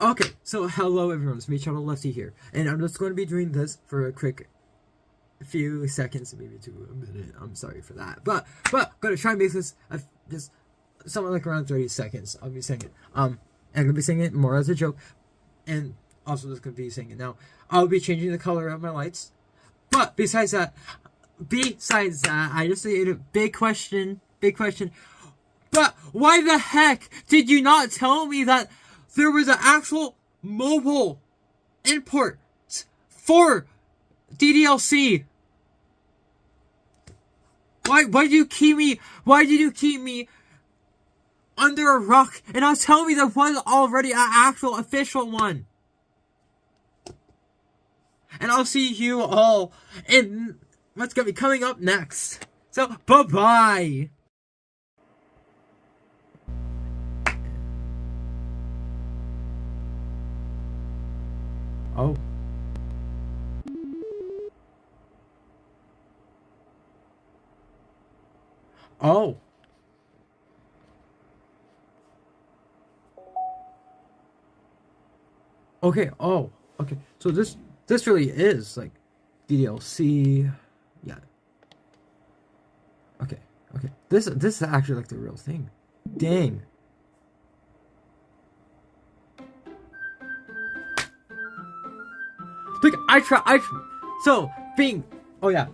Okay, so hello everyone, it's me, Lefty here, and I'm just going to be doing this for a quick few seconds, maybe to a minute. I'm sorry for that, but I'm gonna try and make this just something like around 30 seconds. I'll be saying it, and I'm gonna be saying it more as a joke, and also just gonna be saying it now. I'll be changing the color of my lights, but besides that, I just say a big question. But why the heck did you not tell me that there was an actual mobile import for DDLC? Why did you keep me under a rock and not tell me there was already an actual official one? And I'll see you all in what's gonna be coming up next. So bye-bye. Oh. Oh. Okay, oh. Okay. So this really is like DDLC. Yeah. Okay. This is actually like the real thing. Dang. Look, so, being, oh yeah.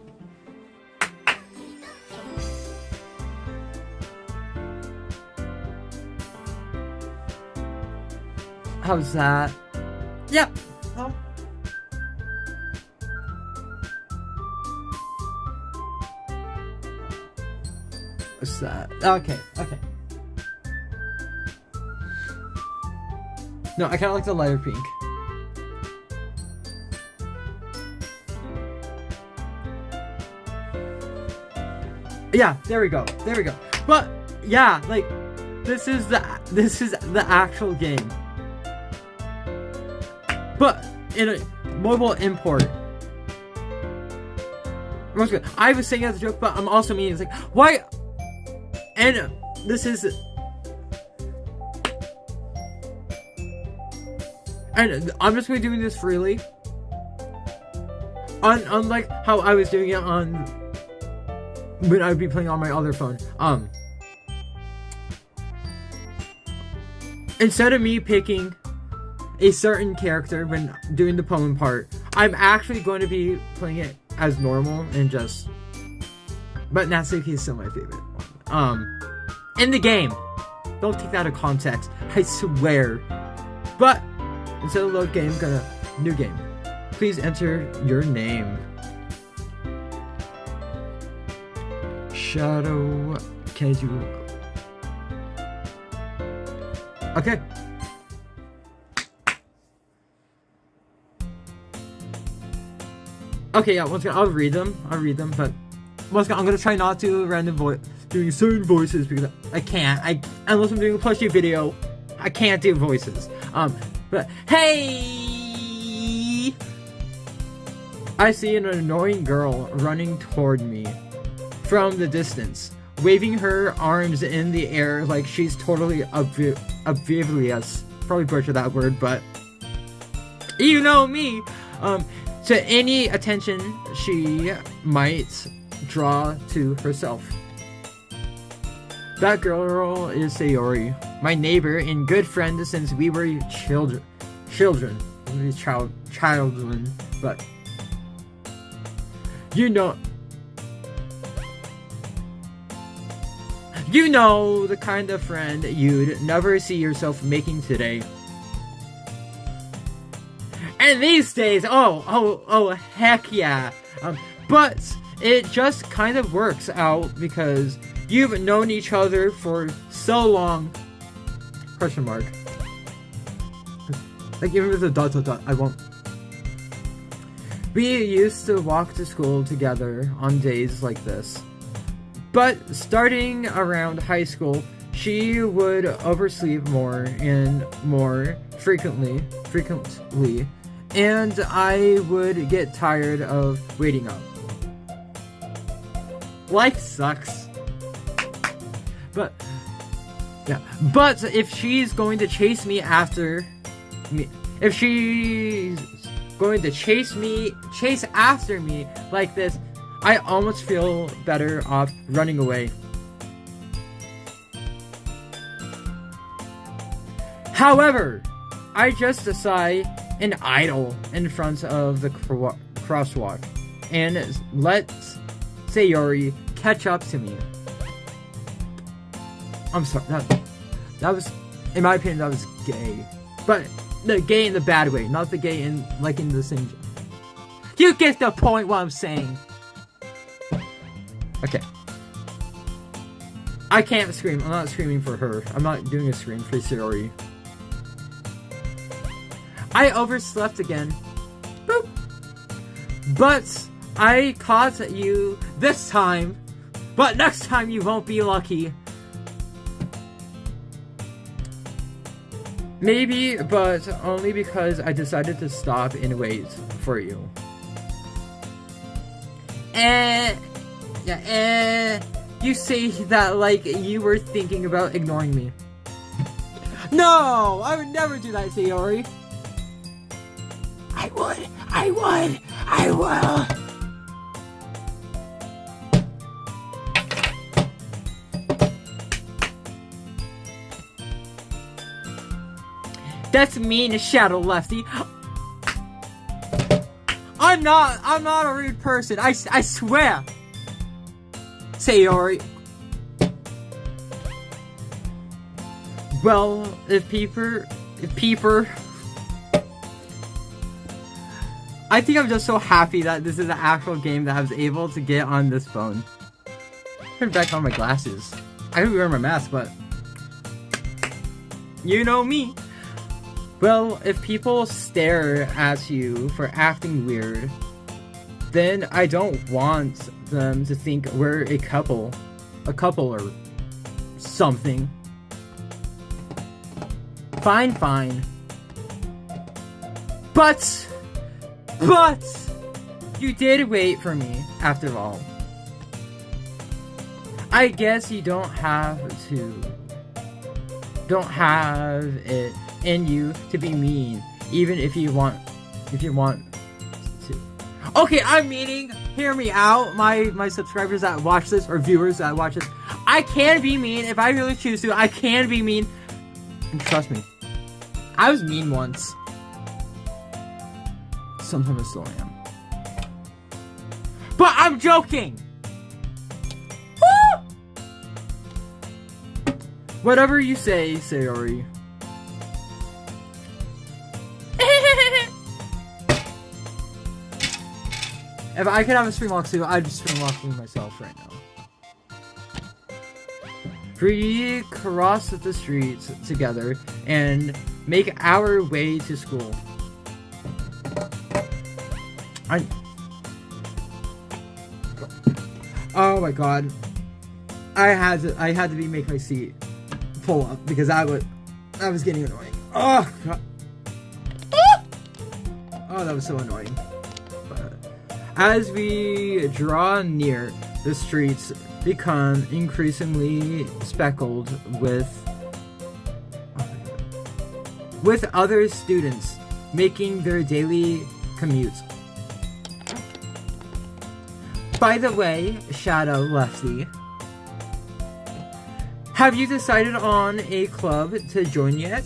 How's that? Yeah. Oh. What's that? Okay. No, I kind of like the lighter pink. Yeah, there we go. But yeah, like this is the actual game, but in a mobile import. I was saying as a joke, but I'm also meaning it's like why? And this is, and I'm just gonna be doing this freely. Unlike how I was doing it on. When I would be playing on my other phone. Instead of me picking a certain character when doing the poem part, I'm actually going to be playing it as normal and just. But Natsuki is still my favorite one. In the game. Don't take that out of context. I swear. But instead of load game, gonna new game. Please enter your name. Shadow, can I do? Okay. Okay, yeah, once again, I'll read them, but once again, I'm gonna try not to random doing certain voices because I can't. Unless I'm doing a plushie video, I can't do voices. But hey! I see an annoying girl running toward me from the distance, waving her arms in the air like she's totally oblivious. Probably butchered that word, but you know me. To any attention she might draw to herself. That girl is Sayori, my neighbor and good friend since we were children, but you know the kind of friend you'd never see yourself making today. And these days, oh, heck yeah. But it just kind of works out because you've known each other for so long. Question mark. Like even with a dot, I won't. We used to walk to school together on days like this. But starting around high school, she would oversleep more and more frequently, and I would get tired of waiting up. Life sucks. But, yeah. But if she's going to chase me after me, if she's going to chase after me like this, I almost feel better off running away. However, I just decide an idle in front of the crosswalk and let Sayori catch up to me. I'm sorry, that was, in my opinion, that was gay. But the gay in the bad way, not the gay in, like, in the same. You get the point what I'm saying. Okay. I can't scream. I'm not screaming for her. I'm not doing a scream for Sayori. I overslept again. Boop. But I caught you this time. But next time you won't be lucky. Maybe, but only because I decided to stop and wait for you. You say that like you were thinking about ignoring me. No, I would never do that, Sayori. I will. That's mean, Shadow Lefty. I'm not a rude person. I swear. Sayori. Well, if Peeper, I think I'm just so happy that this is an actual game that I was able to get on this phone. Turn back on my glasses. I could wear my mask, but you know me. Well, if people stare at you for acting weird, then I don't want them to think we're a couple or something. Fine. But you did wait for me after all. I guess you don't have it in you to be mean, even if you want to. Okay, I'm meaning, hear me out, my subscribers that watch this, or viewers that watch this. I can be mean if I really choose to. I can be mean. And trust me, I was mean once. Sometimes I still am. But I'm joking! Woo! Whatever you say, Sayori. If I could have a stream walk too, I'd just stream walk with myself right now. We cross the streets together and make our way to school. Oh my god. I had to make my seat pull up because I was getting annoying. Oh god. Oh, that was so annoying. But as we draw near, the streets become increasingly speckled with other students making their daily commutes. By the way, Shadow Lefty, have you decided on a club to join yet?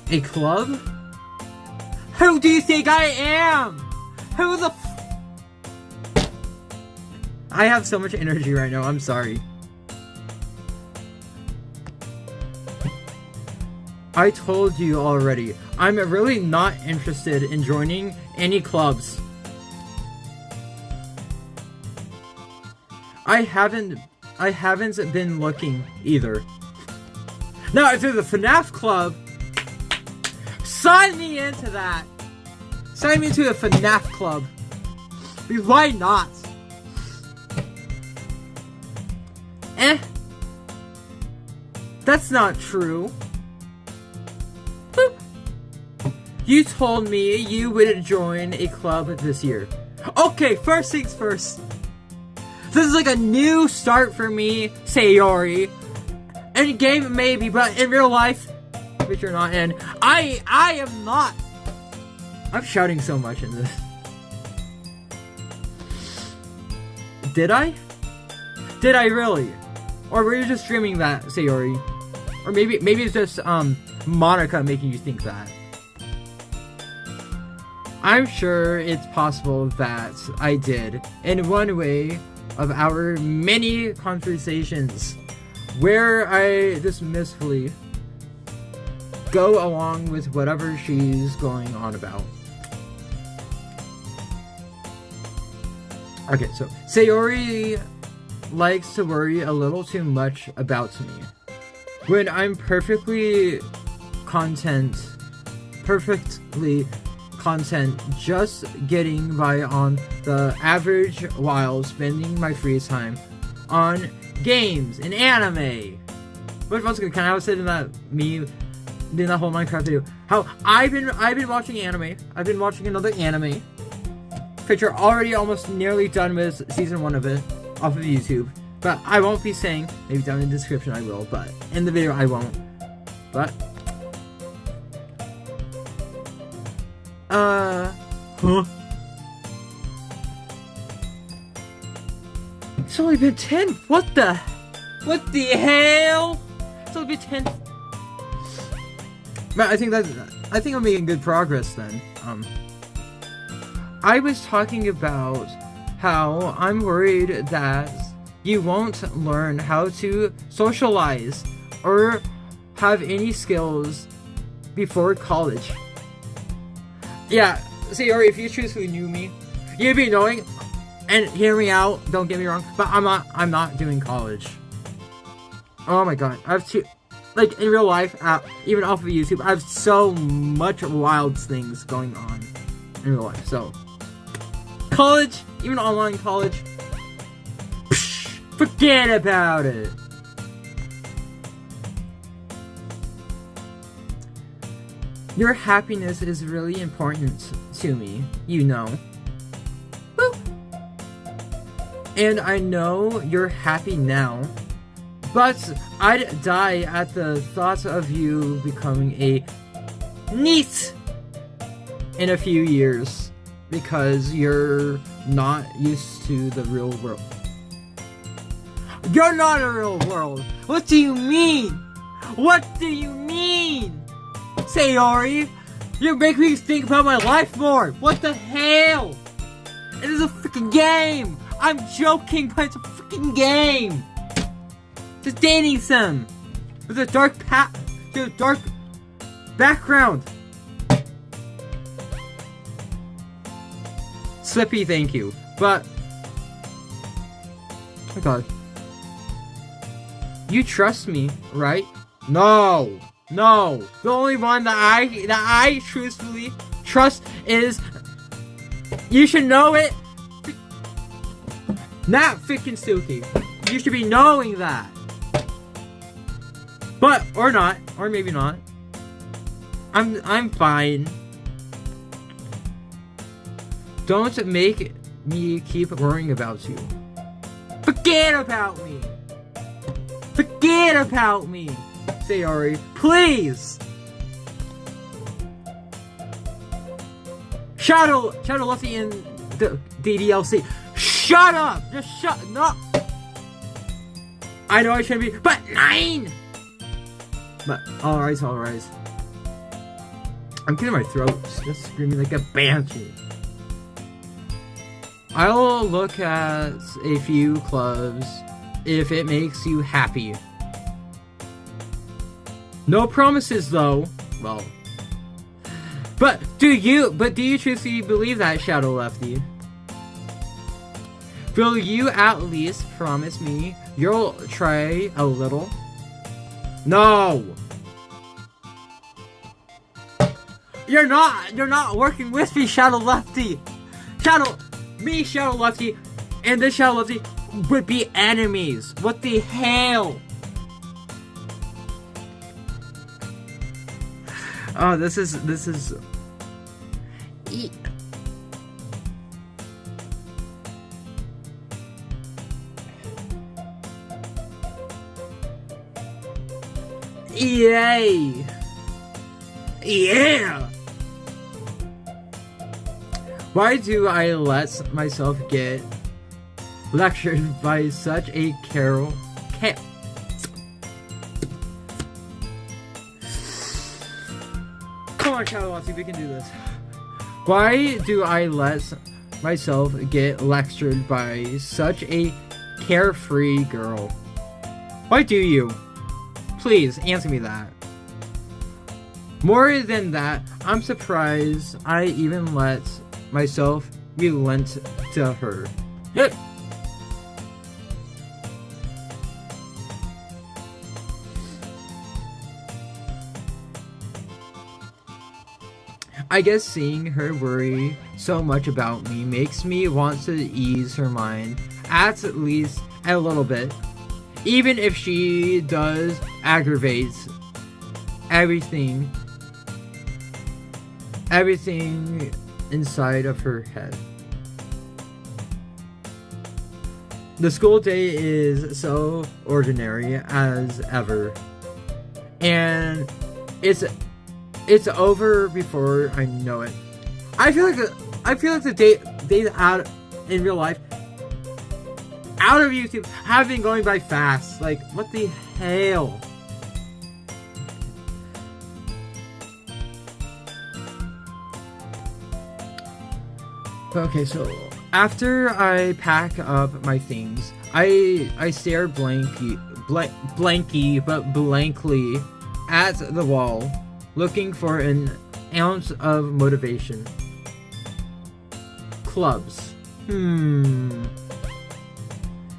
A club? Who do you think I am? Who the I have so much energy right now, I'm sorry. I told you already, I'm really not interested in joining any clubs. I haven't been looking either. Now, if there's a FNAF club, sign me into that. Sign me into the FNAF club. Because why not? That's not true. Boop. You told me you would join a club this year. Okay, first things first. This is like a new start for me, Sayori. In game, maybe, but in real life, which you're not, and I am not. I'm shouting so much in this. Did I? Did I really? Or were you just streaming that, Sayori? Or maybe it's just Monica making you think that. I'm sure it's possible that I did in one way of our many conversations where I dismissively go along with whatever she's going on about. Okay, so Sayori likes to worry a little too much about me when I'm perfectly content just getting by on the average while spending my free time on games and anime. But once again, kind of how I said in that meme, in that whole Minecraft video, how I've been watching anime. I've been watching another anime. Picture already almost nearly done with season 1 of it off of YouTube. But I won't be saying, maybe down in the description I will, but in the video I won't. But it's only been 10. What the hell? It's only been 10. But I think I'm making good progress then. I was talking about how I'm worried that you won't learn how to socialize or have any skills before college. Yeah, Sayori, if you truthfully knew me, you'd be knowing, and hear me out, don't get me wrong, but I'm not doing college. Oh my god, I have two, like in real life, even off of YouTube, I have so much wild things going on in real life, so. College, even online college, forget about it. Your happiness is really important to me, you know. Woo. And I know you're happy now, but I'd die at the thought of you becoming a NEET in a few years because you're not used to the real world. You're not a real world! What do you mean? What do you mean? Sayori, you make me think about my life more! What the hell? It is a freaking game! I'm joking, but it's a freaking game! Just dating sim! With a dark background! Slippy, thank you. But oh my god. You trust me, right? No! No! The only one that I truthfully trust is, you should know it, not freaking Suki. You should be knowing that. But, or not, or maybe not. I'm fine. Don't make me keep worrying about you. Forget about me! Forget about me! Sayori, please! Shadow Lefty in the DLC. Shut up! Just shut no. I know I shouldn't be, but 9! But alright. I'm clearing my throat, just screaming like a banshee. I'll look at a few clubs if it makes you happy. No promises though. Well. But do you truthfully believe that, Shadow Lefty? Will you at least promise me you'll try a little? No! You're not working with me, Shadow Lefty! Shadow Lefty, and this Shadow Lefty would be enemies. What the hell? Oh, this is. Yay! Yeah! Why do I let myself get lectured by such a Come on, Charlotte, we can do this. Why do I let myself get lectured by such a carefree girl? Why do you? Please, answer me that. More than that, I'm surprised I even let myself relent to her. I guess seeing her worry so much about me makes me want to ease her mind, at least a little bit. Even if she does aggravate everything inside of her head. The school day is so ordinary as ever, and it's over before I know it. I feel like the days out in real life, out of YouTube, have been going by fast. Like, what the hell? Okay, so after I pack up my things, I stare blankly at the wall, looking for an ounce of motivation. Clubs.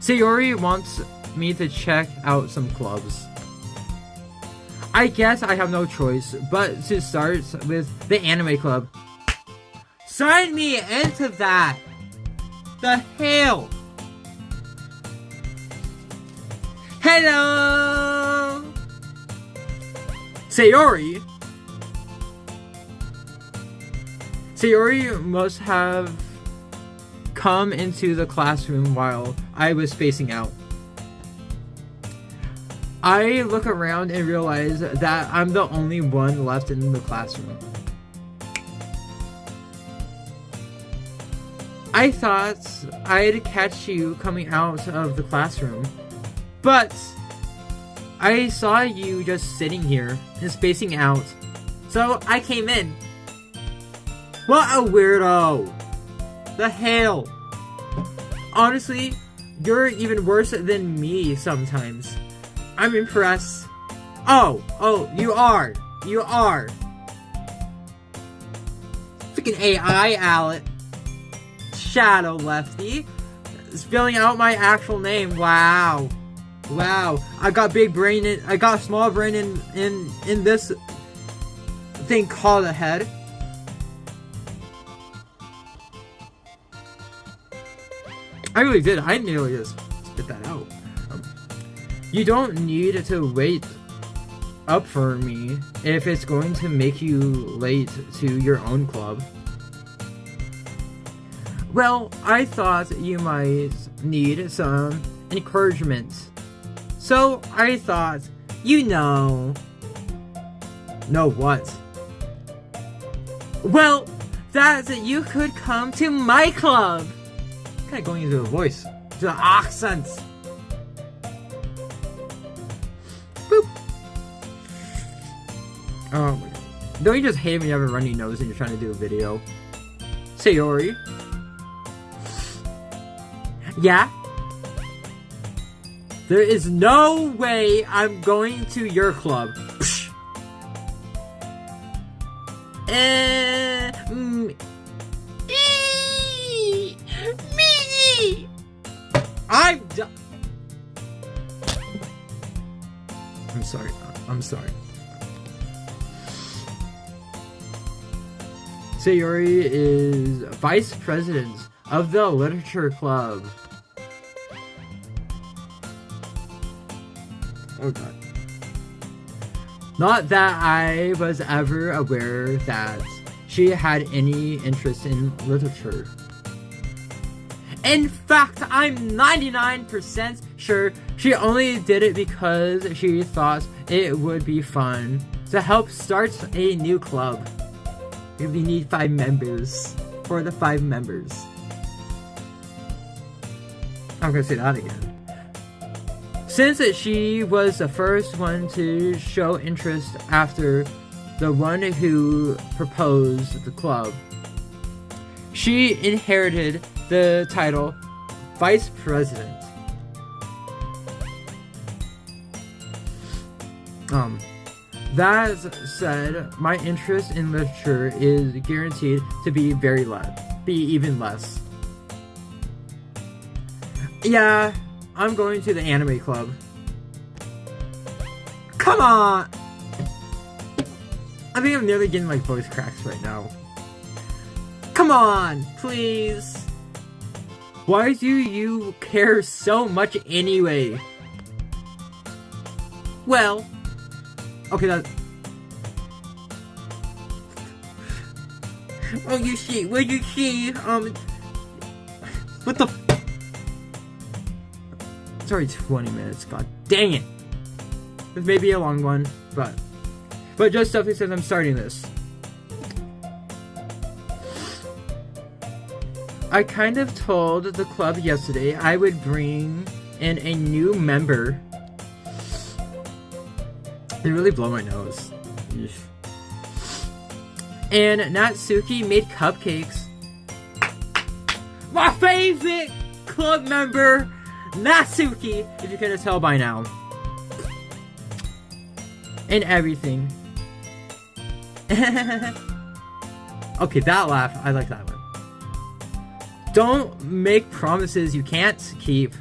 Sayori wants me to check out some clubs. I guess I have no choice but to start with the anime club. Sign me into that! The hell? Hello! Sayori must have come into the classroom while I was spacing out. I look around and realize that I'm the only one left in the classroom. I thought I'd catch you coming out of the classroom, but I saw you just sitting here and spacing out, so I came in. What a weirdo! The hell? Honestly, you're even worse than me sometimes. I'm impressed. Oh, you are. Freaking AI, Alec. Shadow Lefty. Spelling out my actual name. Wow. I got big brain I got small brain in this thing called a head. I really did. I nearly just spit that out. You don't need to wait up for me if it's going to make you late to your own club. Well, I thought you might need some encouragement. So I thought, know what? Well, that you could come to my club. Kind of going into the voice, to the accents. Boop. Oh my god. Don't you just hate when you have a runny nose and you're trying to do a video? Sayori? Yeah? There is no way I'm going to your club. Psh. Me! I'm sorry. Sayori is vice president of the literature club. Oh god. Not that I was ever aware that she had any interest in literature. In fact, I'm 99% sure she only did it because she thought it would be fun to help start a new club. We need 5 members. For the 5 members. I'm gonna say that again. Since she was the first one to show interest after the one who proposed the club, she inherited the title Vice President. That said, my interest in literature is guaranteed to be even less. Yeah, I'm going to the anime club. Come on! I think I'm nearly getting like voice cracks right now. Come on, please. Why do you care so much anyway? Well, okay, that. What you see? What the? It's already 20 minutes. God dang it! This may be a long one, but just definitely says I'm starting this. I kind of told the club yesterday I would bring in a new member. They really blow my nose. Eesh. And Natsuki made cupcakes. My favorite club member, Natsuki, if you couldn't tell by now. And everything. Okay, that laugh, I like that one. Don't make promises you can't keep.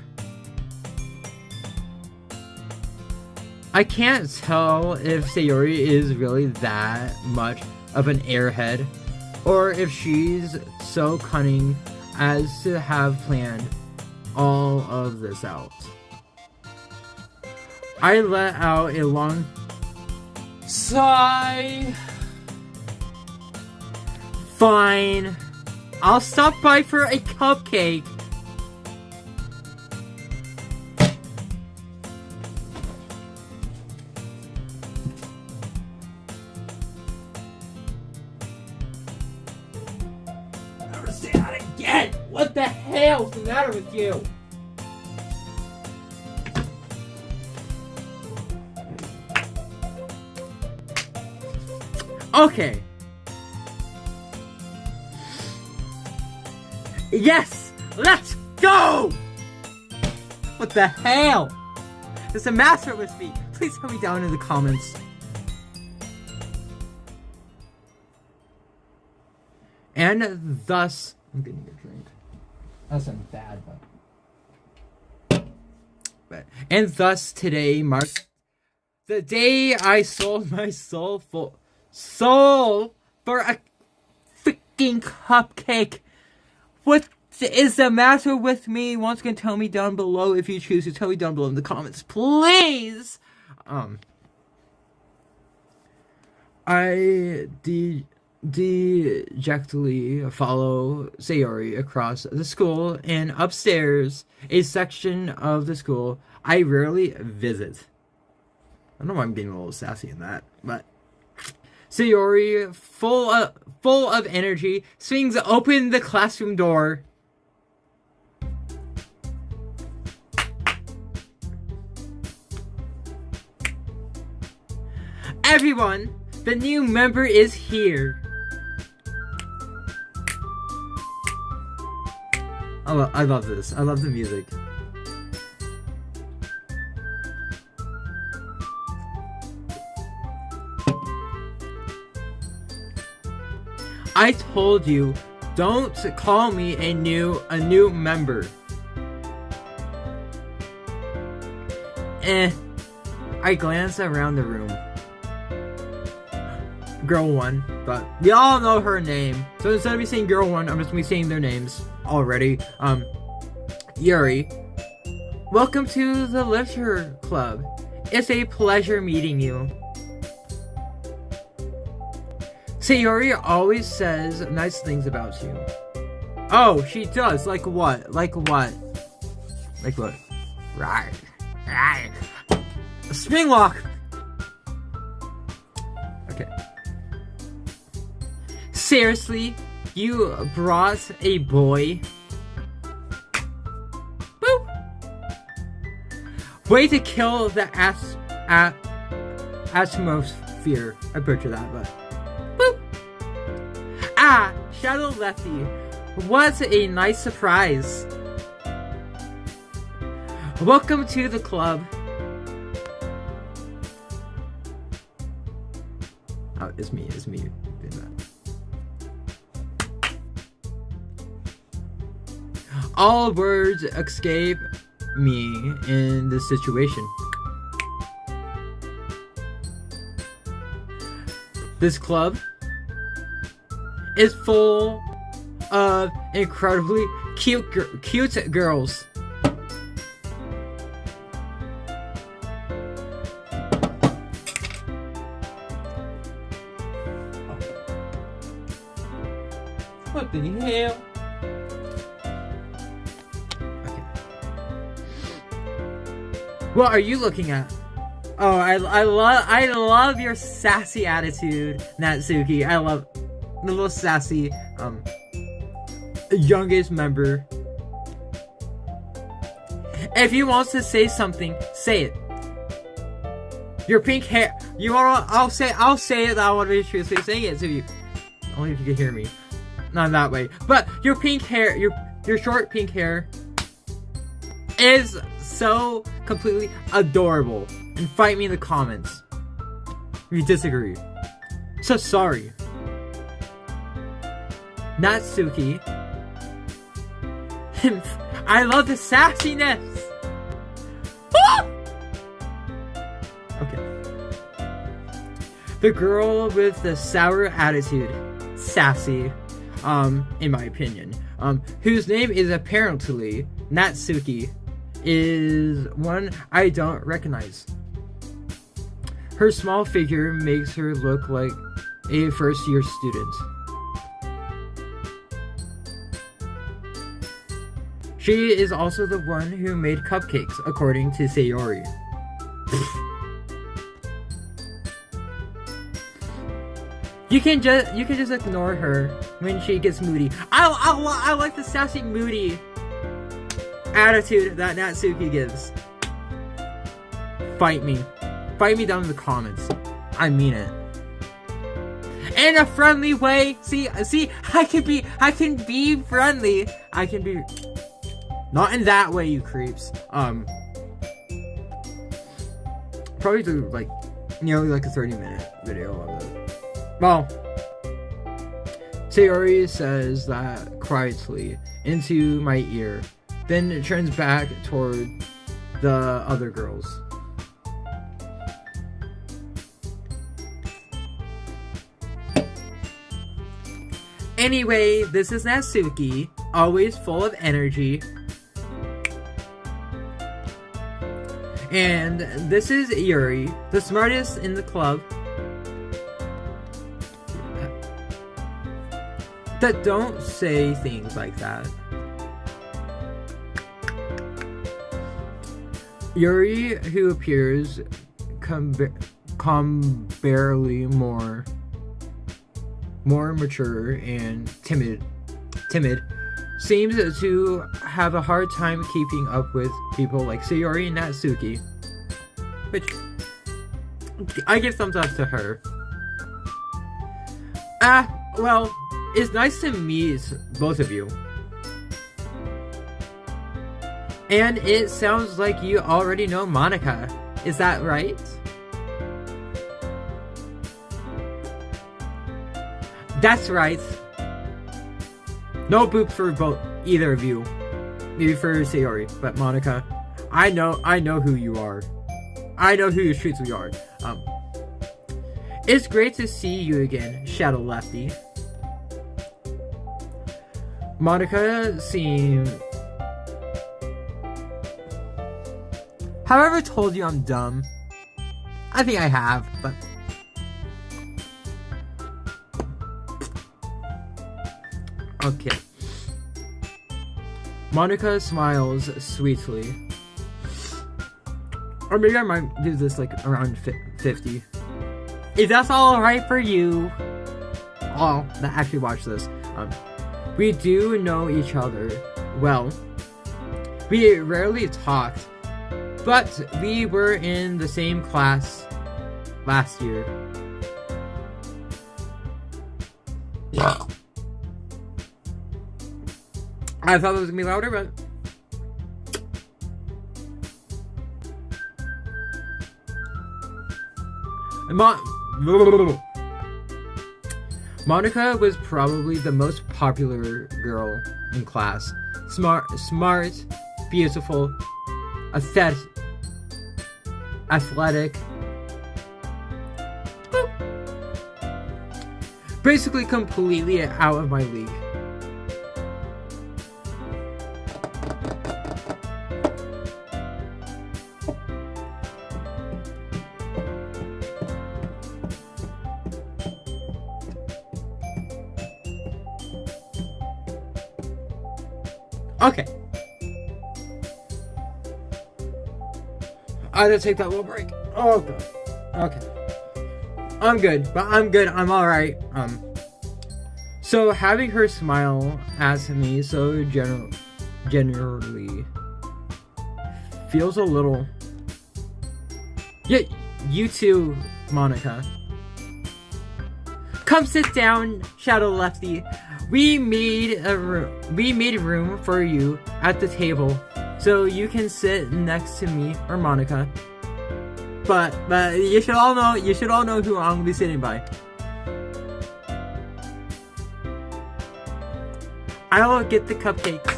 I can't tell if Sayori is really that much of an airhead, or if she's so cunning as to have planned all of this out. I let out a long sigh. Fine. I'll stop by for a cupcake. Never say that again! What the hell's the matter with you? Okay. Yes! Let's go! What the hell? There's a master with me. Please tell me down in the comments. And thus, I'm getting a drink. That sounds bad, but and thus today marks the day I sold my soul for a freaking cupcake. What is the matter with me? Once again, tell me down below if you choose to tell me down below in the comments, please. I dejectedly follow Sayori across the school and upstairs, a section of the school I rarely visit. I don't know why I'm getting a little sassy in that, but Sayori, full of energy, swings open the classroom door. Everyone, the new member is here. I love this. I love the music. I told you, don't call me a new member. I glance around the room. Girl 1, but we all know her name. So instead of me saying girl 1, I'm just gonna be saying their names already. Yuri. Welcome to the literature club. It's a pleasure meeting you. Sayori always says nice things about you. Oh, she does. Like what? Like what? Like what? Right. A spring walk. Okay. Seriously? You brought a boy? Boop! Way to kill the atmosphere. I butchered that, but... Boop! Ah! Shadow Lefty. What a nice surprise. Welcome to the club. Oh, it's me doing that. All words escape me in this situation. This club is full of incredibly cute girls. What the hell? Okay. What are you looking at? Oh, I love your sassy attitude, Natsuki. I love the little sassy youngest member. If you want to say something, say it. Your pink hair. You want? I'll say it. I want to be truthful saying it to you. Only if you can hear me. Not that way. But your pink hair, your short pink hair is so completely adorable. And fight me in the comments if you disagree. So sorry. Natsuki. I love the sassiness. Ah! Okay. The girl with the sour attitude. Sassy. In my opinion, whose name is apparently Natsuki, is one I don't recognize. Her small figure makes her look like a first-year student. She is also the one who made cupcakes, according to Sayori. You can just ignore her when she gets moody. I like the sassy moody attitude that Natsuki gives. Fight me down in the comments. I mean it. In a friendly way. See, I can be friendly. I can be not in that way, you creeps. Probably do like nearly like a 30-minute video of it. Well, Sayori says that quietly into my ear, then turns back toward the other girls. Anyway, this is Natsuki, always full of energy. And this is Yuri, the smartest in the club. That don't say things like that. Yuri, who appears barely more mature and timid, seems to have a hard time keeping up with people like Sayori and Natsuki, which I give thumbs up to her. Well, it's nice to meet both of you. And it sounds like you already know Monica. Is that right? That's right. No boop for either of you. Maybe for Sayori, but Monica, I know who you are. I know who you truthfully are. It's great to see you again, Shadow Lefty. Monica seemed... Have I ever told you I'm dumb? I think I have, but... Okay. Monica smiles sweetly. Or maybe I might do this like around 50. if that's alright for you. Oh, actually watch this. We do know each other well. We rarely talked, but we were in the same class last year. I thought it was gonna be louder, but Monica was probably the most popular girl in class. Smart, beautiful, athletic. Basically completely out of my league. Okay. I had to take that little break. Oh god. Okay. I'm good, but I'm alright. So having her smile at me so generally feels a little. Yeah, you too, Monica. Come sit down, Shadow Lefty. We made room for you at the table, so you can sit next to me or Monica. But you should all know who I'm gonna be sitting by. I'll get the cupcakes.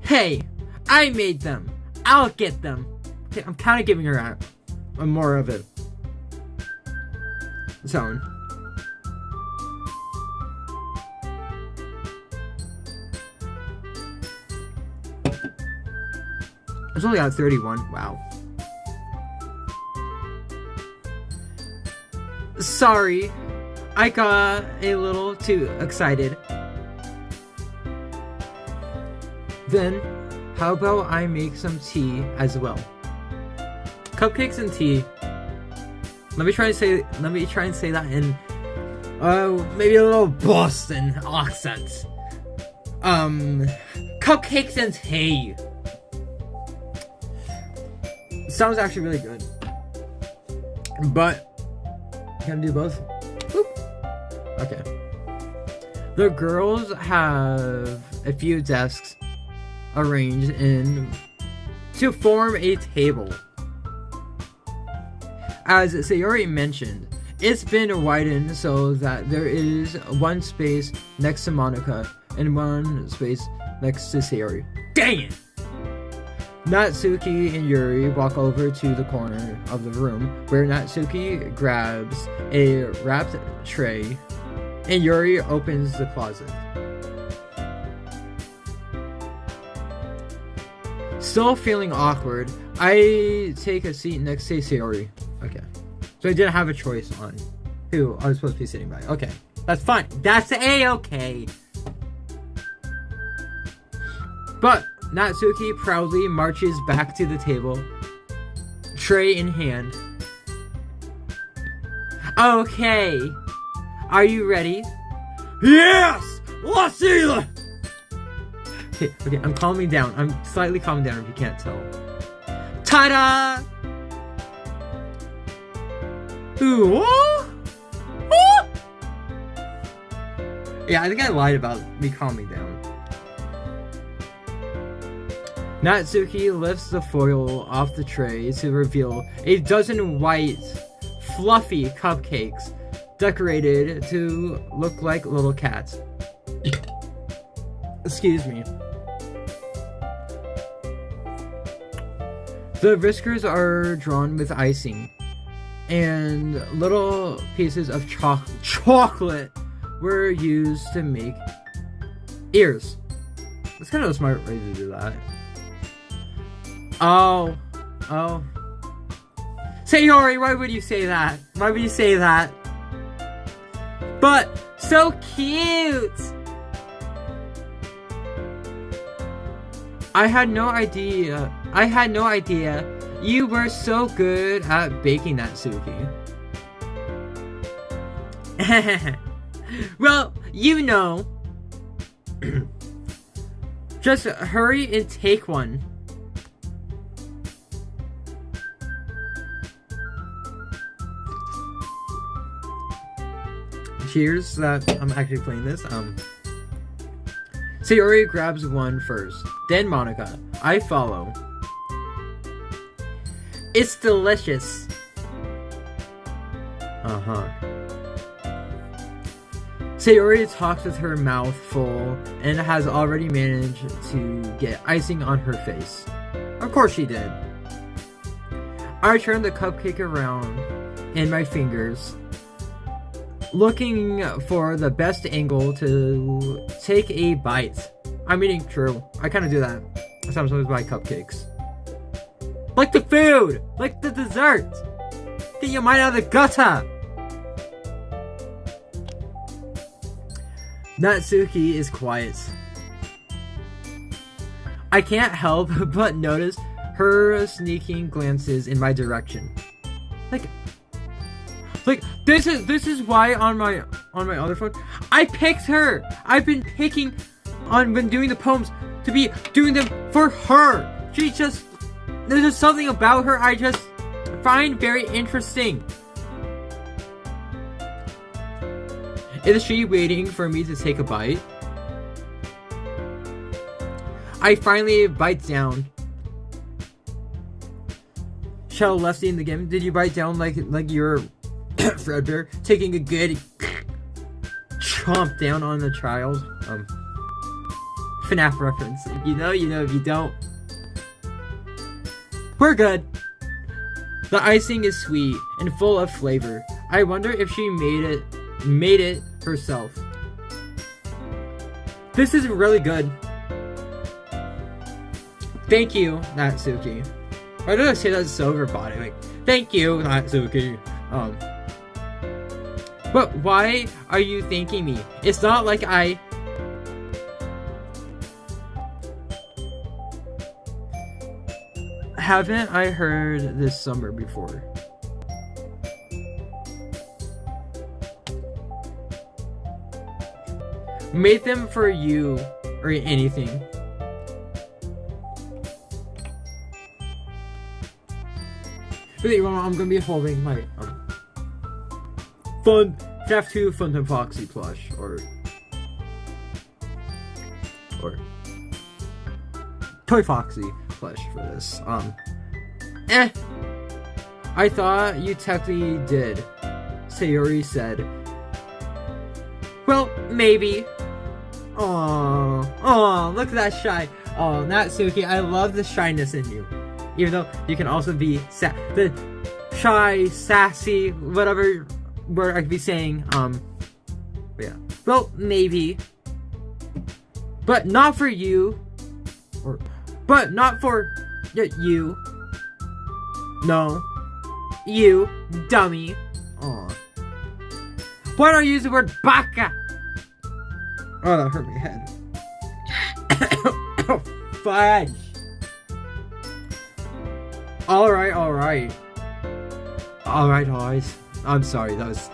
Hey, I made them. I'll get them. Okay, I'm kind of giving her a more of it. Tone. It's only at 31. Wow. Sorry, I got a little too excited. Then, how about I make some tea as well? Cupcakes and tea. Let me try and say that in maybe a little Boston accent. Cupcakes and tea. Sounds actually really good. But can I do both? Boop. Okay. The girls have a few desks arranged to form a table. As Sayori mentioned, it's been widened so that there is one space next to Monica and one space next to Sayori. Dang it! Natsuki and Yuri walk over to the corner of the room where Natsuki grabs a wrapped tray and Yuri opens the closet. Still feeling awkward, I take a seat next to Sayori. Okay. So I didn't have a choice on who I was supposed to be sitting by. Okay. That's fine. That's A-okay. But Natsuki proudly marches back to the table, tray in hand. Okay. Are you ready? Yes! Let's see the... Okay, I'm calming down. I'm slightly calming down if you can't tell. Ta-da! Ooh! Yeah, I think I lied about me calming down. Natsuki lifts the foil off the tray to reveal a dozen white, fluffy cupcakes decorated to look like little cats. Excuse me. The whiskers are drawn with icing, and little pieces of chocolate were used to make ears. That's kind of a smart way to do that. Oh. Sayori, why would you say that? Why would you say that? But, so cute! I had no idea You were so good at baking that, Suki. Well, you know. Just hurry and take one. Cheers that I'm actually playing this. Sayori grabs one first, then Monica. I follow. It's delicious. Sayori talks with her mouth full and has already managed to get icing on her face. Of course she did. I turn the cupcake around in my fingers, looking for the best angle to take a bite. I mean, true. I kind of do that sometimes with my cupcakes. Like the food! Like the dessert! Get your mind out of the gutter! Natsuki is quiet. I can't help but notice her sneaking glances in my direction. Like this is why on my other phone I picked her. I've been picking on when doing the poems to be doing them for her. There's just something about her I just find very interesting. Is she waiting for me to take a bite? I finally bite down. Shell Lefty in the game. Did you bite down like you're Fredbear taking a good chomp down on the child? FNAF reference. You know, if you don't, we're good. The icing is sweet and full of flavor. I wonder if she made it herself. This is really good. Thank you, Natsuki. Why did I say that so robotic? Like, thank you, Natsuki. But why are you thanking me? It's not like I... Haven't I heard this summer before? Made them for you or anything. I'm gonna be holding my FNAF 2 Funtime Foxy plush or Toy Foxy plush for this. I thought you technically did, Sayori said. Well, maybe. Oh, look at that shy. Oh, Natsuki, I love the shyness in you. Even though you can also be the shy, sassy, whatever word I could be saying. Yeah. Well, maybe. But not for you. But not for you. No. You, dummy. Aw. Why don't you use the word baka? Oh, that hurt my head. Oh, fudge. Alright. Alright, guys. I'm sorry, that was...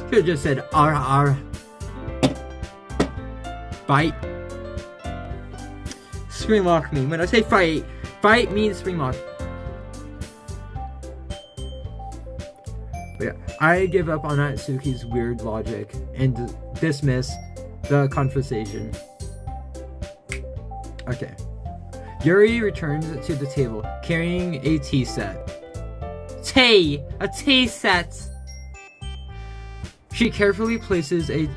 Should've just said R. Bite. Spring lock me. When I say fight means spring lock. But yeah, I give up on Natsuki's weird logic and dismiss the conversation. Okay. Yuri returns to the table, carrying a tea set. A tea set! She carefully places a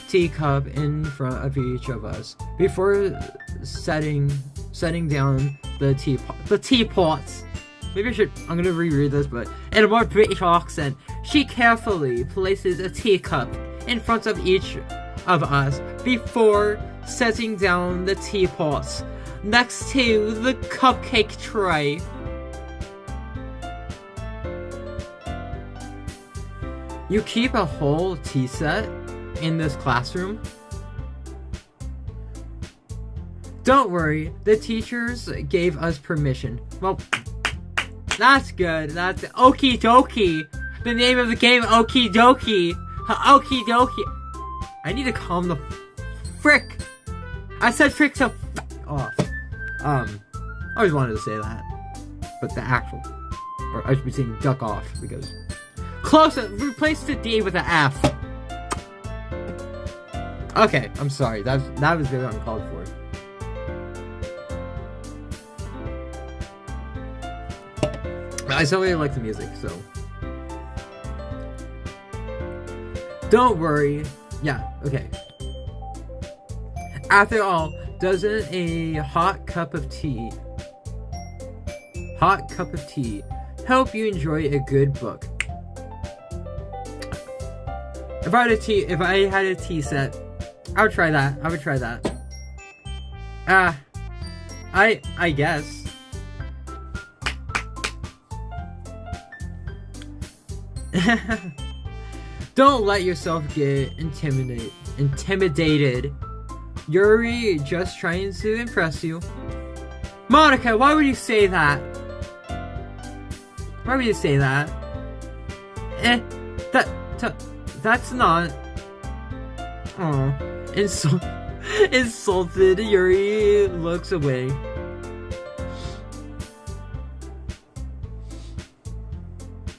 teacup in front of each of us before setting down the teapots. Maybe I'm gonna reread this, but in a more British accent. She carefully places a teacup in front of each of us before setting down the teapots next to the cupcake tray. You keep a whole tea set in this classroom? Don't worry, the teachers gave us permission. Well, That's good. That's Okie Dokie. The name of the game, Okie Dokie. Okie Dokie. I need to calm the frick. I said frick to off. I always wanted to say that, but the actual, or I should be saying duck off because close. Replace the D with an F. Okay, I'm sorry. That was very uncalled for. I still really like the music, so don't worry. Yeah, okay. After all, doesn't a hot cup of tea help you enjoy a good book? If I had a tea set, I would try that. I guess. Don't let yourself get intimidated. Yuri just trying to impress you. Monica, why would you say that? Why would you say that? That's not. Oh, insulted. Yuri looks away.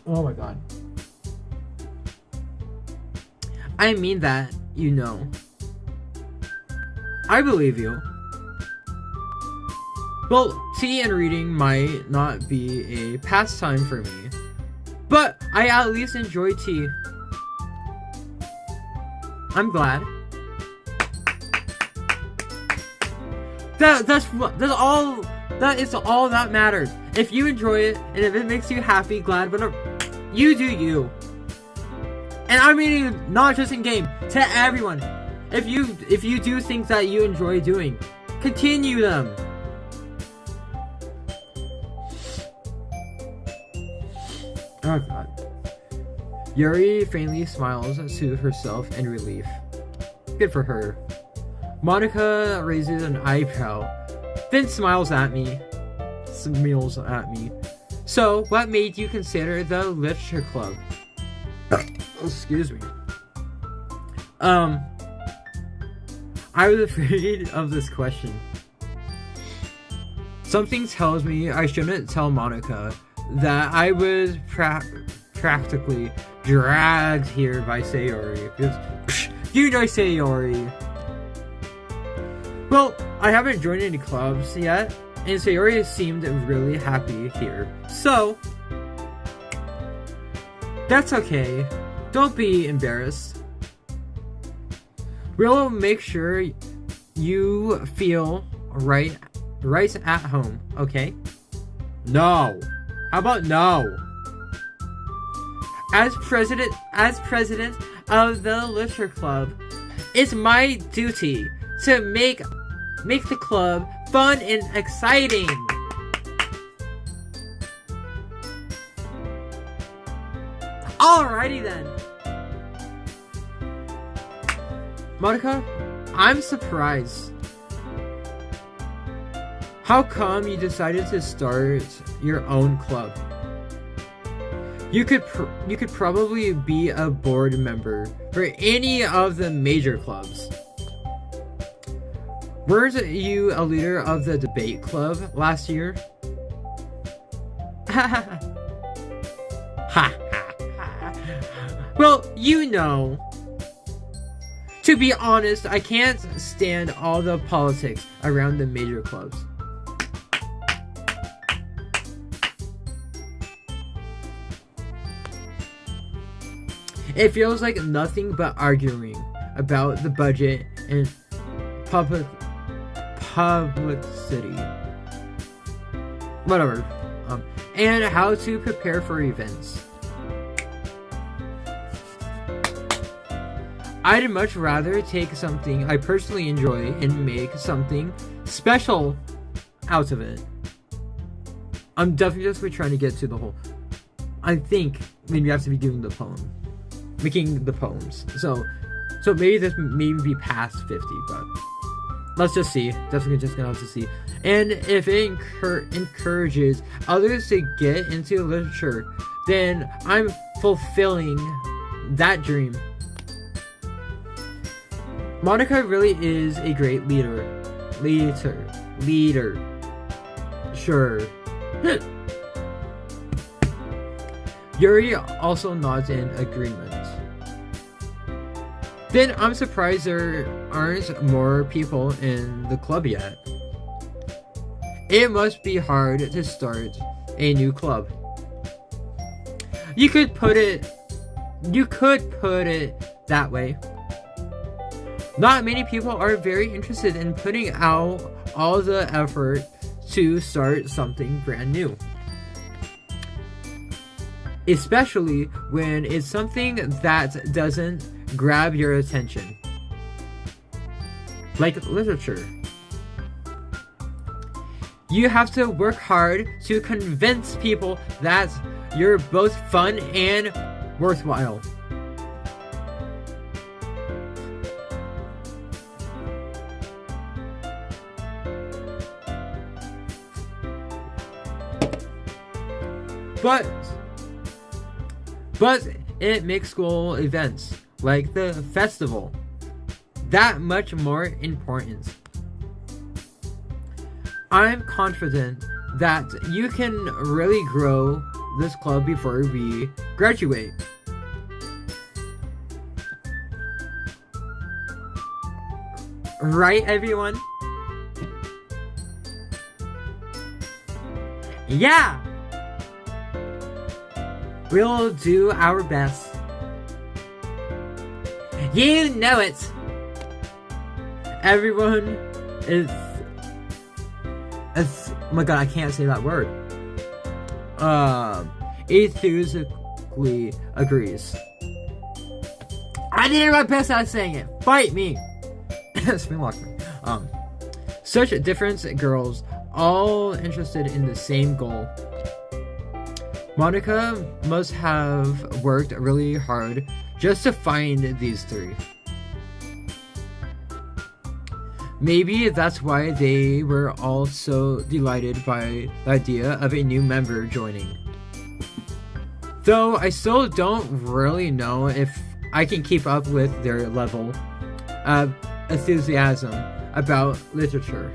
Oh my god. I mean that, you know. I believe you. Well, tea and reading might not be a pastime for me, but I at least enjoy tea. I'm glad. That is all that matters. If you enjoy it and if it makes you happy, glad, whatever, you do you. And I'm meaning not just in game, to everyone. If you do things that you enjoy doing, continue them. Oh god. Yuri faintly smiles to herself in relief. Good for her. Monica raises an eyebrow, then smiles at me. So, what made you consider the literature club? Excuse me. I was afraid of this question. Something tells me I shouldn't tell Monica that I was practically dragged here by Sayori. Because, you know Sayori. Well, I haven't joined any clubs yet, and Sayori seemed really happy here. So, that's okay. Don't be embarrassed. We'll make sure you feel right at home, okay? No. How about no? As president of the literature club, it's my duty to make the club fun and exciting. Alrighty then. Monica, I'm surprised. How come you decided to start your own club? You could probably be a board member for any of the major clubs. Weren't you a leader of the debate club last year? Well, you know. To be honest, I can't stand all the politics around the major clubs. It feels like nothing but arguing about the budget and publicity. Whatever. And how to prepare for events. I'd much rather take something I personally enjoy and make something special out of it. I'm definitely just trying to get to the whole. I think maybe you have to be doing the poem. Making the poems. So maybe this maybe be past 50, but let's just see. Definitely just gonna have to see. And if it encourages others to get into literature, then I'm fulfilling that dream. Monica really is a great leader. Sure. Yuri also nods in agreement. Then I'm surprised there aren't more people in the club yet. It must be hard to start a new club. You could put it that way. Not many people are very interested in putting out all the effort to start something brand new. Especially when it's something that doesn't grab your attention. Like literature. You have to work hard to convince people that you're both fun and worthwhile. But it makes school events like the festival that much more important. I'm confident that you can really grow this club before we graduate. Right, everyone? Yeah! We'll do our best. You know it! Everyone is... oh my god, I can't say that word. Enthusiastically agrees. I did my best at saying it. Fight me! Spring lock me. Such different girls, all interested in the same goal. Monica must have worked really hard just to find these three. Maybe that's why they were all so delighted by the idea of a new member joining. Though I still don't really know if I can keep up with their level of enthusiasm about literature.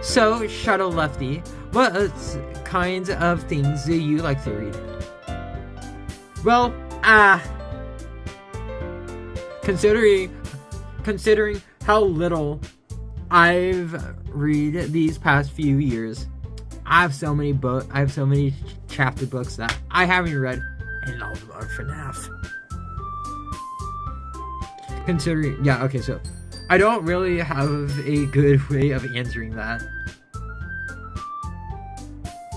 So, Shadow Lefty, what kinds of things do you like to read? Well, considering how little I've read these past few years, I have so many chapter books that I haven't read, and all of them are FNAF. So I don't really have a good way of answering that.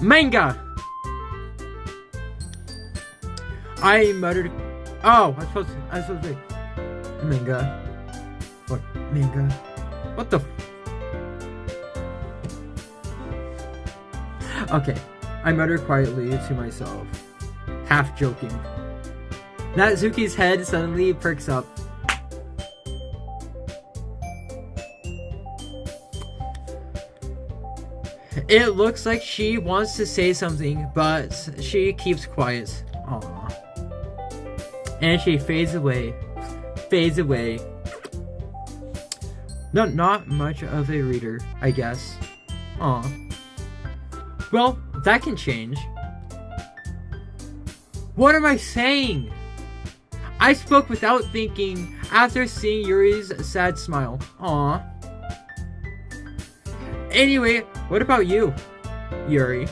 Manga! I muttered. Oh, I was supposed to say manga. What? Manga? What the? Okay, I muttered quietly to myself, half joking. Natsuki's head suddenly perks up. It looks like she wants to say something, but she keeps quiet. Aww. And she fades away. Not much of a reader, I guess. Aw. Well, that can change. What am I saying? I spoke without thinking after seeing Yuri's sad smile. Aw. Anyway, what about you, Yuri?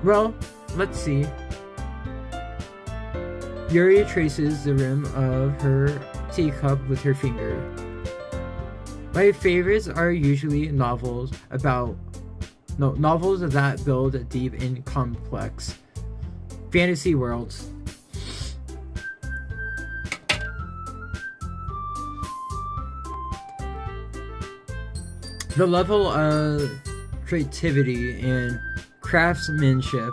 Well, let's see. Yuri traces the rim of her teacup with her finger. My favorites are usually novels that build deep and complex fantasy worlds. The level of creativity and craftsmanship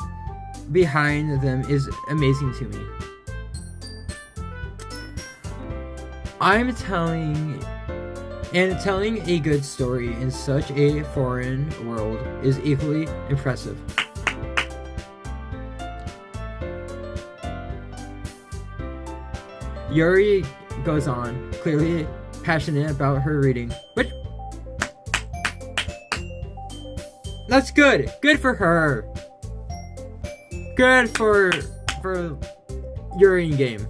behind them is amazing to me. telling a good story in such a foreign world is equally impressive. Yuri goes on, clearly passionate about her reading, which that's good. Good for her. Good for Yuri game.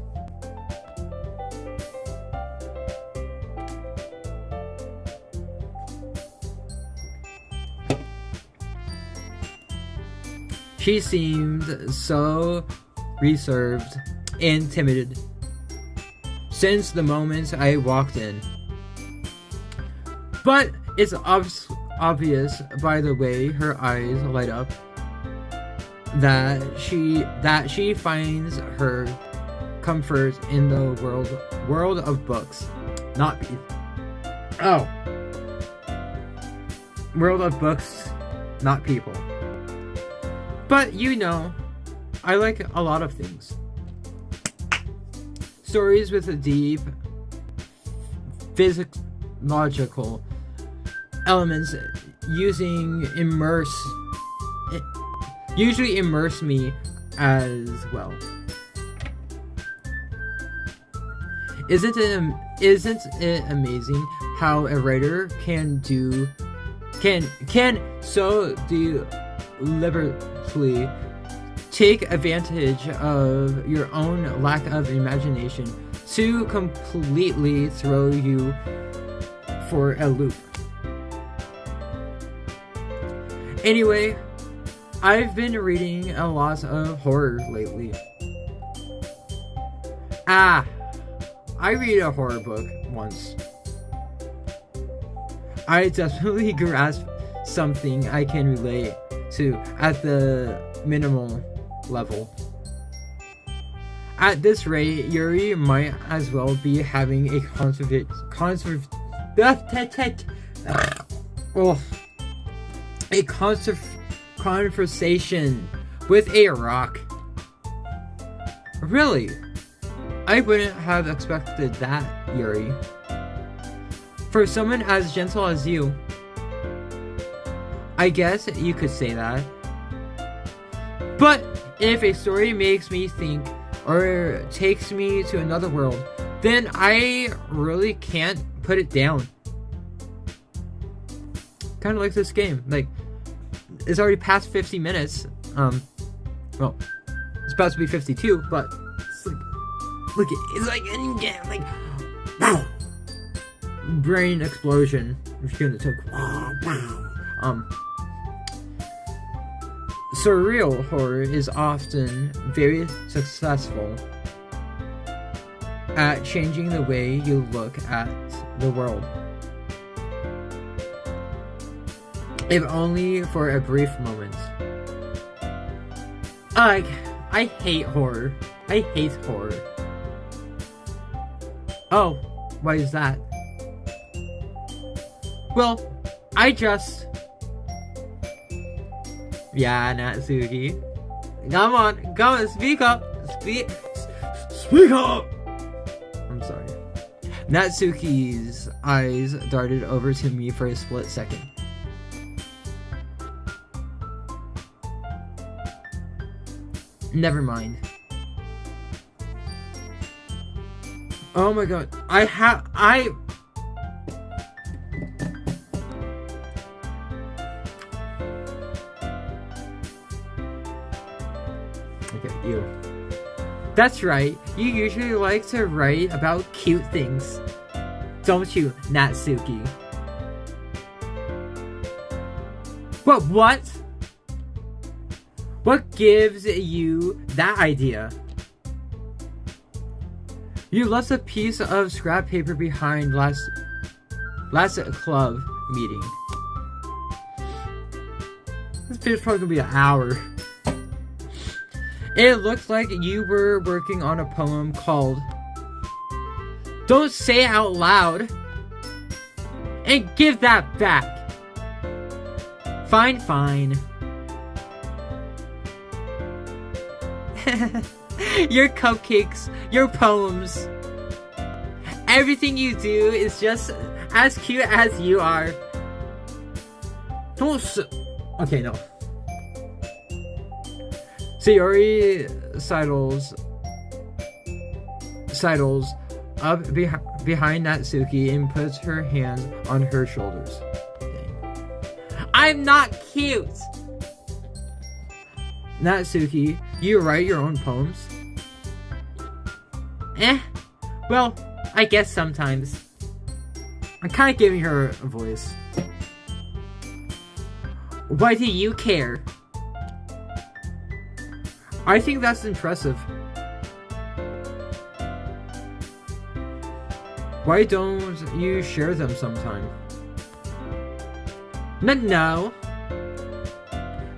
She seemed so reserved and timid since the moment I walked in. But it's obvious by the way her eyes light up that she finds her comfort in the world of books, not beef. Oh. World of books, not people. But you know, I like a lot of things. Stories with a deep physiological elements usually immerse me as well. Isn't it amazing how a writer can so deliberately take advantage of your own lack of imagination to completely throw you for a loop. Anyway, I've been reading a lot of horror lately. I read a horror book once. I definitely grasped something I can relate to at the minimal level. At this rate, Yuri might as well be having a conversation with a rock. Really? I wouldn't have expected that, Yuri. For someone as gentle as you, I guess you could say that. But if a story makes me think or takes me to another world, then I really can't put it down. Kind of like this game. Like, it's already past 50 minutes. Well, it's about to be 52, but it's like, look, it's like in game, like, wow, brain explosion. Which gonna took surreal horror is often very successful at changing the way you look at the world. If only for a brief moment. I hate horror. I hate horror. Oh, why is that? Well, yeah, Natsuki. Come on, speak up. Speak up! I'm sorry. Natsuki's eyes darted over to me for a split second. Never mind. Oh my god. Okay, you. That's right. You usually like to write about cute things. Don't you, Natsuki? But what? What gives you that idea? You left a piece of scrap paper behind last club meeting. This video's probably gonna be an hour. It looked like you were working on a poem called "Don't Say It Out Loud" and give that back. Fine. Your cupcakes, your poems, Everything you do is just as cute as you are. Don't okay, no. Sayori sidles up behind Natsuki and puts her hands on her shoulders. I'm not cute! Natsuki, you write your own poems? Well, I guess sometimes. I'm kind of giving her a voice. Why do you care? I think that's impressive. Why don't you share them sometime? No.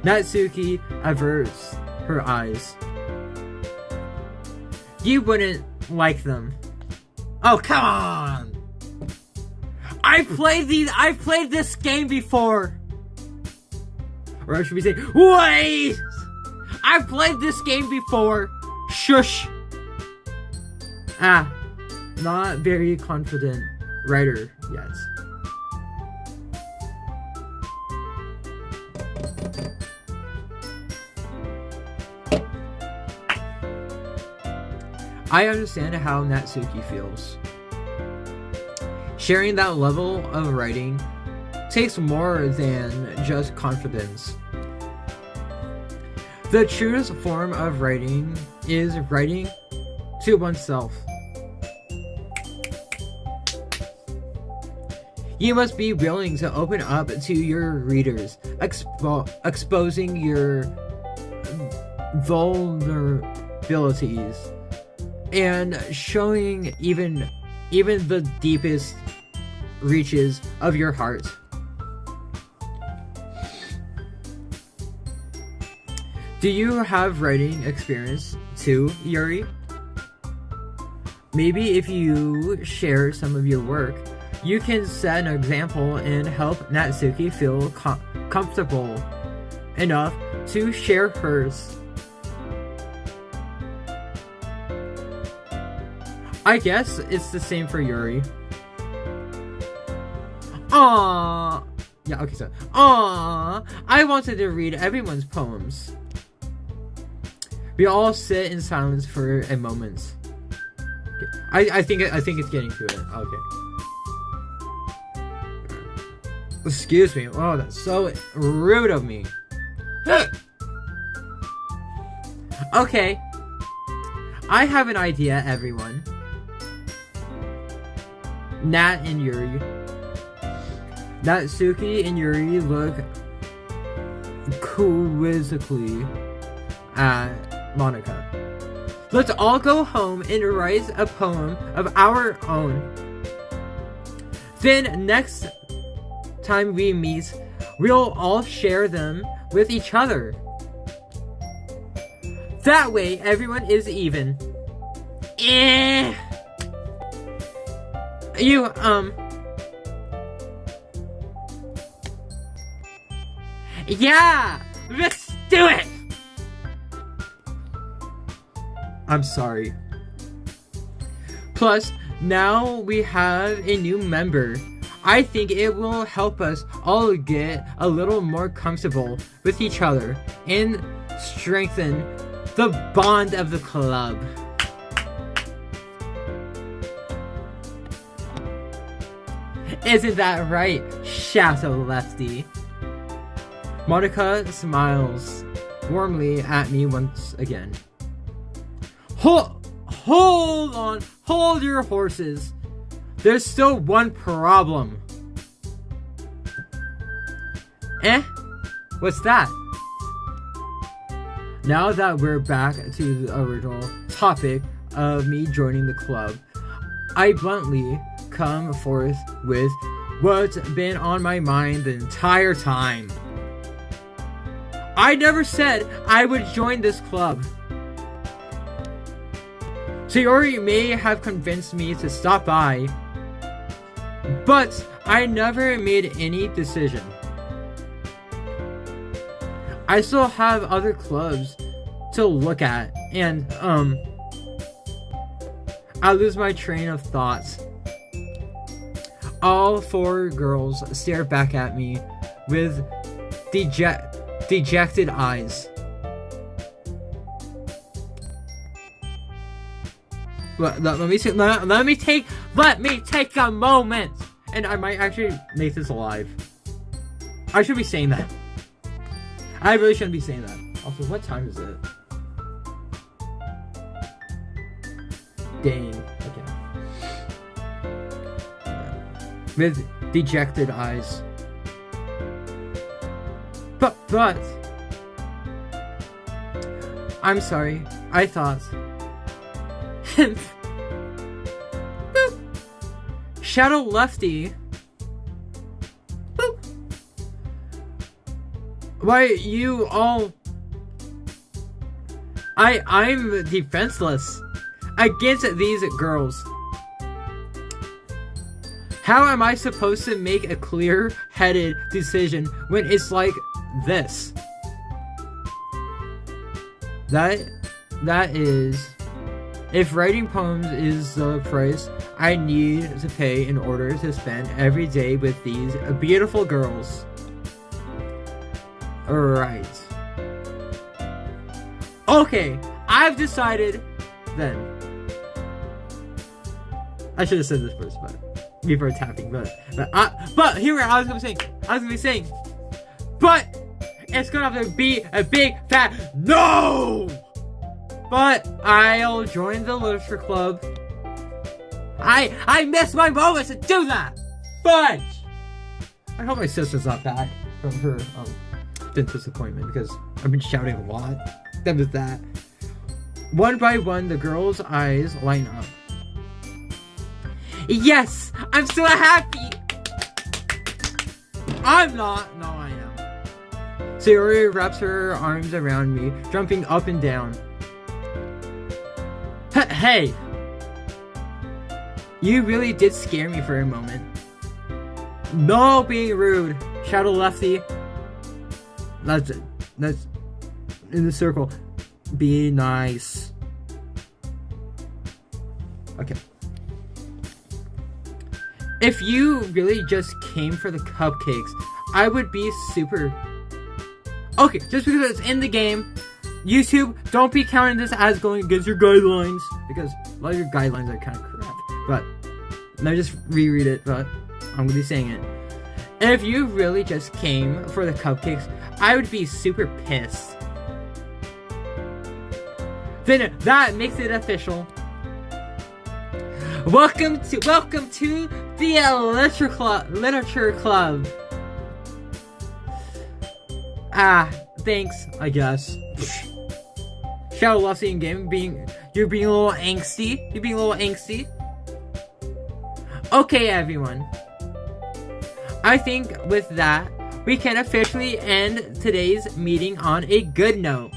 Natsuki averts her eyes. You wouldn't like them. Oh, come on! I've played this game before! Or I should be saying, wait! I've played this game before! Shush! Not very confident writer yet. I understand how Natsuki feels. Sharing that level of writing takes more than just confidence. The truest form of writing is writing to oneself. You must be willing to open up to your readers, exposing your vulnerabilities and showing even the deepest reaches of your heart. Do you have writing experience too, Yuri? Maybe if you share some of your work, you can set an example and help Natsuki feel comfortable enough to share hers. I guess it's the same for Yuri. Aww. Yeah, okay, so. Aww. I wanted to read everyone's poems. We all sit in silence for a moment. Okay. I think it's getting to it. Okay. Excuse me. Oh, that's so rude of me. Okay. I have an idea, everyone. Nat and Yuri. Natsuki and Yuri look quizzically at Monica. Let's all go home and write a poem of our own. Then next time we meet, we'll all share them with each other. That way, everyone is even. Yeah! Let's do it! I'm sorry. Plus, now we have a new member. I think it will help us all get a little more comfortable with each other and strengthen the bond of the club. Isn't that right, Shadow Lefty? Monica smiles warmly at me once again. Hold on, hold your horses. There's still one problem. What's that? Now that we're back to the original topic of me joining the club, I bluntly come forth with what's been on my mind the entire time. I never said I would join this club. Sayori may have convinced me to stop by, but I never made any decision. I still have other clubs to look at, and I lose my train of thoughts. All four girls stare back at me with dejected eyes. Let me take a moment, and I might actually make this alive. I should be saying that. I really shouldn't be saying that. Also, what time is it? Dang. Okay. With dejected eyes. But I'm sorry. I thought. Shadow Lefty. Boop. Why you all? I'm defenseless against these girls. How am I supposed to make a clear-headed decision when it's like this? That is, if writing poems is the price I need to pay in order to spend every day with these beautiful girls. Right. Okay, I've decided then. I should have said this first, but before tapping, but here I was gonna be saying, but it's gonna have to be a big fat no. But I'll join the literature club. I missed my moment to do that. But I hope my sister's not back from her dentist appointment because I've been shouting a lot. That was that. One by one, the girls' eyes line up. Yes, I'm so happy. I'm not. No, I am. Sayori wraps her arms around me, jumping up and down. Hey! You really did scare me for a moment. No being rude, Shadow Lefty. That's in the circle. Be nice. Okay. If you really just came for the cupcakes, I would be super... Okay, just because it's in the game, YouTube, don't be counting this as going against your guidelines, because a lot of your guidelines are kind of crap. But, let me just reread it, but I'm gonna be saying it. If you really just came for the cupcakes, I would be super pissed. Then that makes it official. Welcome to the literature club. Thanks, I guess. Shadow Lefty in game you're being a little angsty. Okay, everyone. I think with that, we can officially end today's meeting on a good note.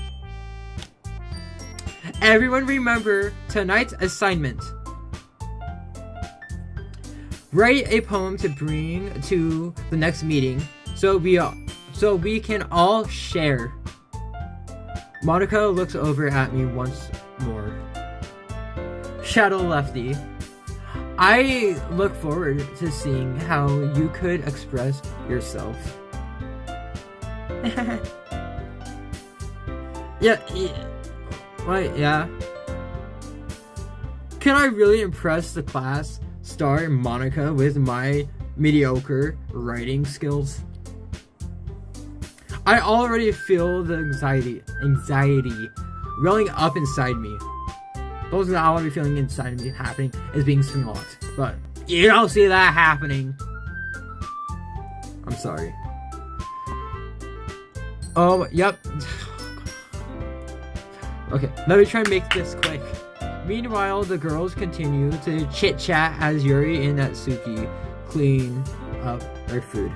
Everyone remember tonight's assignment. Write a poem to bring to the next meeting so we can all share. Monica looks over at me once more. Shadow Lefty. I look forward to seeing how you could express yourself. Yeah. What? Yeah. Can I really impress the class star Monica with my mediocre writing skills? I already feel the anxiety welling up inside me. Those that I want to be feeling inside me happening is being swing-locked. But you don't see that happening. I'm sorry. Oh, yep. Okay, let me try and make this quick. Meanwhile, the girls continue to chit-chat as Yuri and Natsuki clean up their food.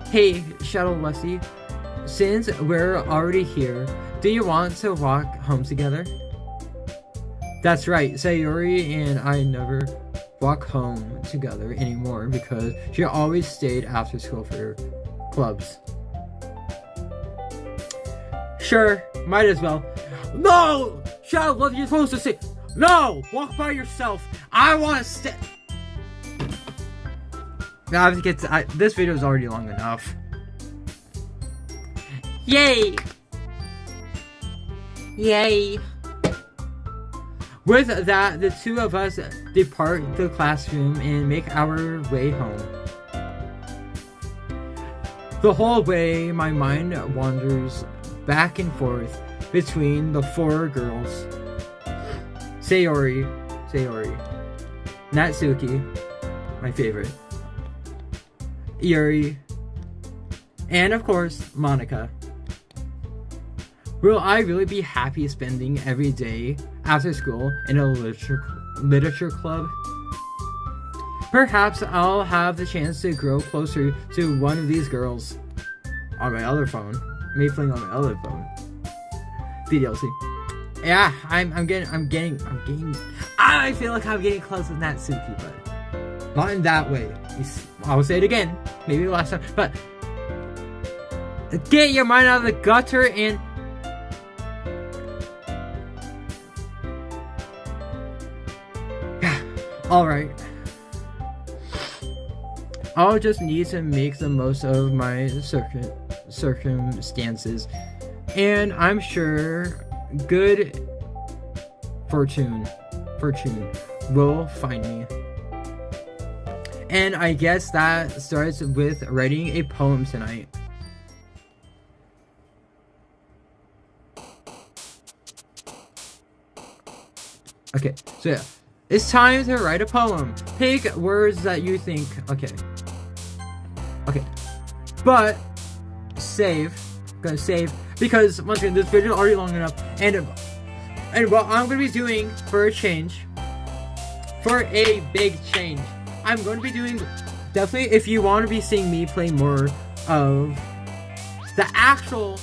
Hey, Shadow Lefty, since we're already here, do you want to walk home together? That's right, Sayori and I never walk home together anymore because she always stayed after school for clubs. Sure, might as well. No! Shadow Lefty, you're supposed to say, no! Walk by yourself. I want to stay. I have to get to, this video is already long enough. Yay! Yay! With that, the two of us depart the classroom and make our way home. The whole way, my mind wanders back and forth between the four girls. Sayori, Natsuki, my favorite, Yuri, and of course, Monika. Will I really be happy spending every day after school in a literature club? Perhaps I'll have the chance to grow closer to one of these girls on my other phone. Me playing on my other phone. DDLC. Yeah, I'm getting. I feel like I'm getting close with Natsuki, but not in that way. I'll say it again, maybe last time, but get your mind out of the gutter and alright. I'll just need to make the most of my circumstances, and I'm sure good fortune will find me. And I guess that starts with writing a poem tonight. Okay, so yeah. It's time to write a poem. Pick words that you think. Okay. But gonna save because once again this video is already long enough. And what I'm gonna be doing for a big change, I'm going to be doing definitely if you want to be seeing me play more of the actual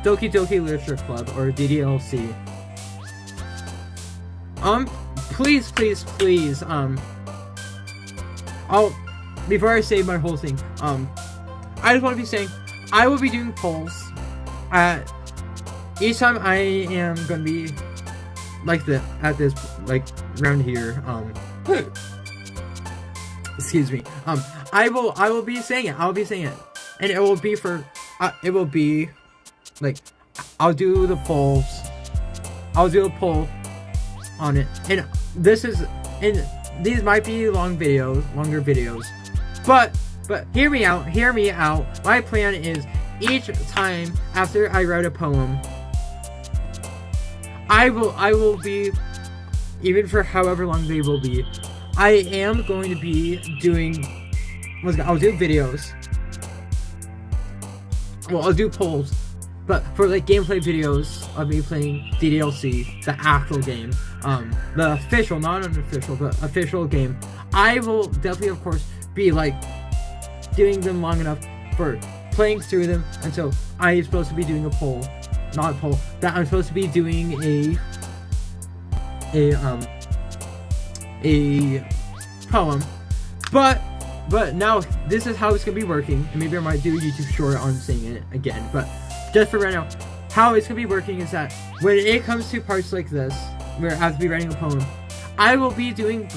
Doki Doki Literature Club or DDLC. Please, before I say my whole thing, I just want to be saying, I will be doing polls at each time I am gonna be like around here, excuse me, I will be saying it, and it will be for, like, I'll do a poll on it, and these might be longer videos, but hear me out. My plan is each time after I write a poem, I will be, even for however long they will be, I am going to be doing, I'll do videos. Well, I'll do polls, but for like gameplay videos of me playing DDLC, the actual game, the official, not unofficial, but official game, I will definitely, of course, be like doing them long enough for playing through them until I'm supposed to be doing a poll, that I'm supposed to be doing a poem, but now this is how it's gonna be working, and maybe I might do a YouTube short on saying it again, but just for right now, how it's gonna be working is that when it comes to parts like this, where I have to be writing a poem, I will be doing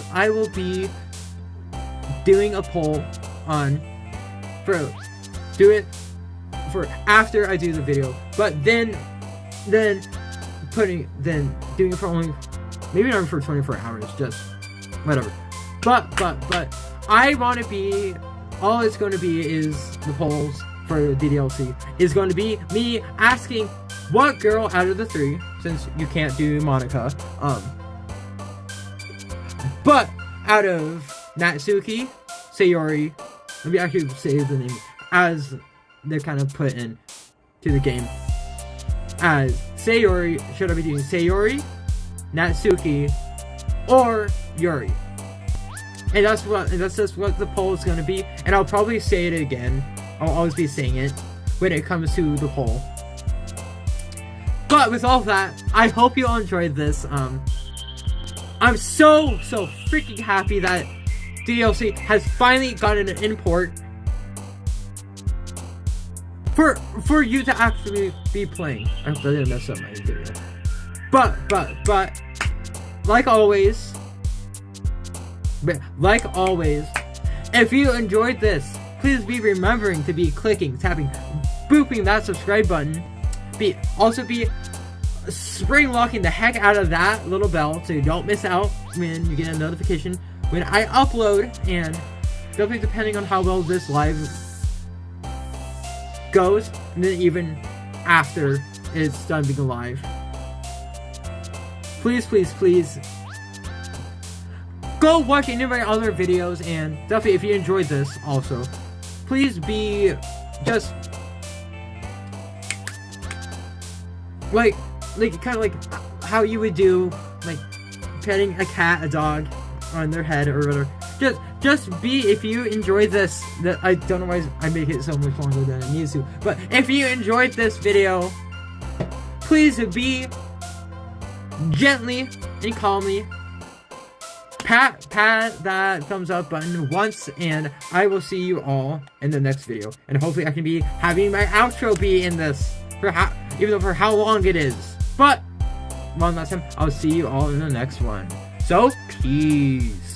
a poll for after I do the video, but then doing it for only, maybe not for 24 hours, just whatever. But I want to be, all it's going to be is the polls for DDLC is going to be me asking what girl out of the three, since you can't do Monika, but out of Natsuki, Sayori, let me actually say the name as they're kind of put in to the game, as Sayori, should I be doing Sayori, Natsuki, or Yuri? And that's just what the poll is going to be, and I'll probably say it again. I'll always be saying it when it comes to the poll. But with all that, I hope you all enjoyed this. I'm so freaking happy that DLC has finally gotten an import for you to actually be playing. I hope I didn't mess up my video. But like always, if you enjoyed this, please be remembering to be clicking, tapping, booping that subscribe button. Also be spring locking the heck out of that little bell so you don't miss out when you get a notification when I upload, and definitely depending on how well this live goes, and then even after it's done being live. Please, please, please go watch any of my other videos, and definitely if you enjoyed this also, please be just like kind of like how you would do like petting a cat, a dog on their head or whatever. Just be, if you enjoyed this, that I don't know why I make it so much longer than it needs to, but if you enjoyed this video, please be gently and calmly pat that thumbs up button once, and I will see you all in the next video. And hopefully I can be having my outro be in this for how long it is. But one last time, I'll see you all in the next one. So peace.